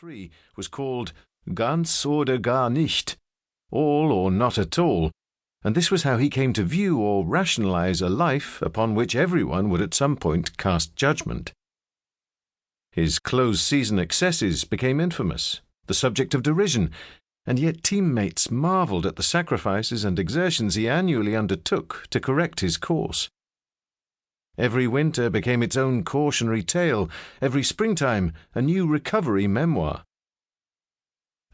3 was called Ganz oder gar nicht, all or not at all, and this was how he came to view or rationalize a life upon which everyone would at some point cast judgment. His close-season excesses became infamous, the subject of derision, and yet teammates marvelled at the sacrifices and exertions he annually undertook to correct his course. Every winter became its own cautionary tale, every springtime a new recovery memoir.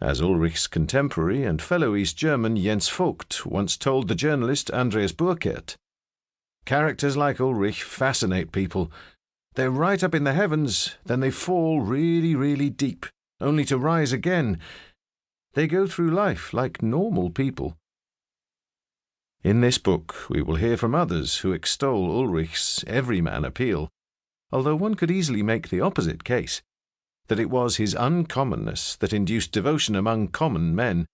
As Ullrich's contemporary and fellow East German Jens Vogt once told the journalist Andreas Burkert, "Characters like Ullrich fascinate people. They're right up in the heavens, then they fall really, really deep, only to rise again. They go through life like normal people." In this book we will hear from others who extol Ullrich's everyman appeal, although one could easily make the opposite case, that it was his uncommonness that induced devotion among common men.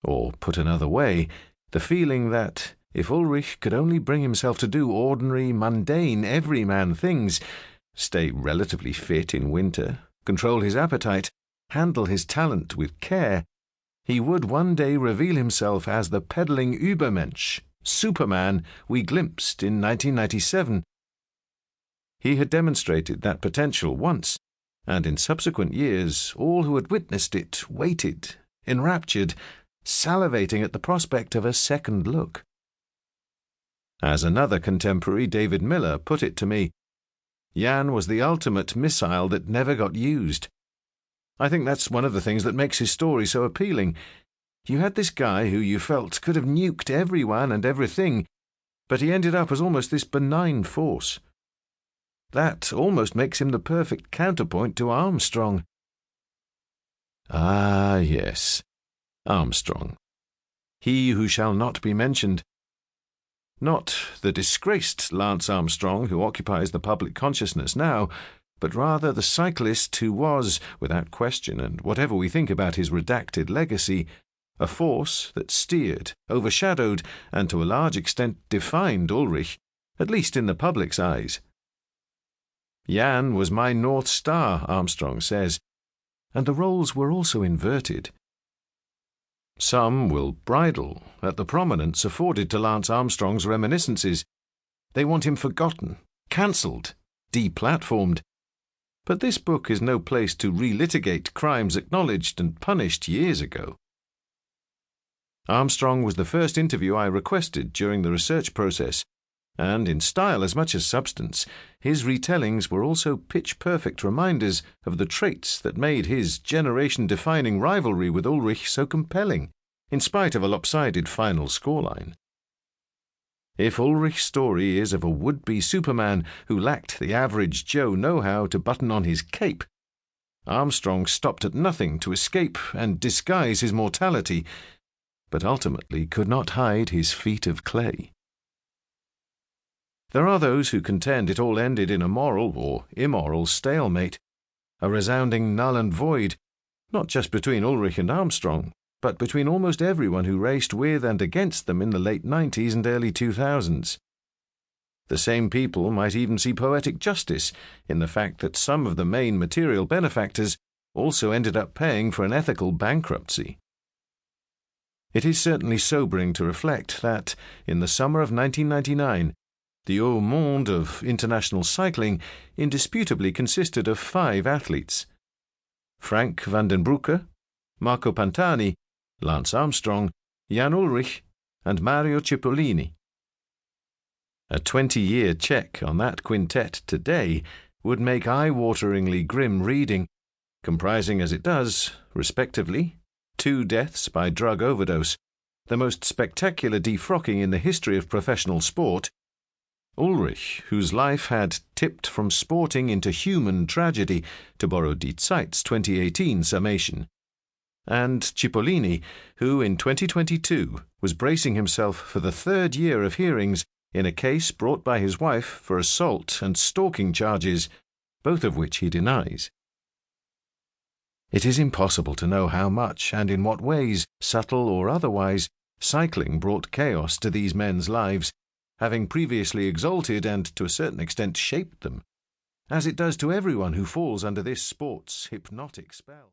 Or, put another way, the feeling that, if Ullrich could only bring himself to do ordinary, mundane, everyman things, stay relatively fit in winter, control his appetite, handle his talent with care, he would one day reveal himself as the peddling Übermensch, Superman, we glimpsed in 1997. He had demonstrated that potential once, and in subsequent years all who had witnessed it waited, enraptured, salivating at the prospect of a second look. As another contemporary, David Miller, put it to me, Jan was the ultimate missile that never got used. I think that's one of the things that makes his story so appealing. You had this guy who you felt could have nuked everyone and everything, but he ended up as almost this benign force. That almost makes him the perfect counterpoint to Armstrong. Ah, yes, Armstrong. He who shall not be mentioned. Not the disgraced Lance Armstrong who occupies the public consciousness now, but rather the cyclist who was, without question, and whatever we think about his redacted legacy, a force that steered, overshadowed, and to a large extent defined Ullrich, at least in the public's eyes. Jan was my North Star, Armstrong says, and the roles were also inverted. Some will bridle at the prominence afforded to Lance Armstrong's reminiscences. They want him forgotten, cancelled, deplatformed. But this book is no place to relitigate crimes acknowledged and punished years ago. Armstrong was the first interview I requested during the research process, and in style as much as substance, his retellings were also pitch-perfect reminders of the traits that made his generation-defining rivalry with Ullrich so compelling, in spite of a lopsided final scoreline. If Ullrich's story is of a would-be Superman who lacked the average Joe know-how to button on his cape, Armstrong stopped at nothing to escape and disguise his mortality, but ultimately could not hide his feet of clay. There are those who contend it all ended in a moral or immoral stalemate, a resounding null and void, not just between Ullrich and Armstrong, but between almost everyone who raced with and against them in the late 90s and early 2000s. The same people might even see poetic justice in the fact that some of the main material benefactors also ended up paying for an ethical bankruptcy. It is certainly sobering to reflect that, in the summer of 1999, the haut monde of international cycling indisputably consisted of 5 athletes: Frank van den Broeke, Marco Pantani, Lance Armstrong, Jan Ullrich, and Mario Cipollini. A 20-year check on that quintet today would make eye-wateringly grim reading, comprising as it does, respectively, 2 deaths by drug overdose, the most spectacular defrocking in the history of professional sport, Ullrich, whose life had tipped from sporting into human tragedy, to borrow Die Zeit's 2018 summation, and Cipollini, who in 2022 was bracing himself for the 3rd year of hearings in a case brought by his wife for assault and stalking charges, both of which he denies. It is impossible to know how much and in what ways, subtle or otherwise, cycling brought chaos to these men's lives, having previously exalted and to a certain extent shaped them, as it does to everyone who falls under this sport's hypnotic spell.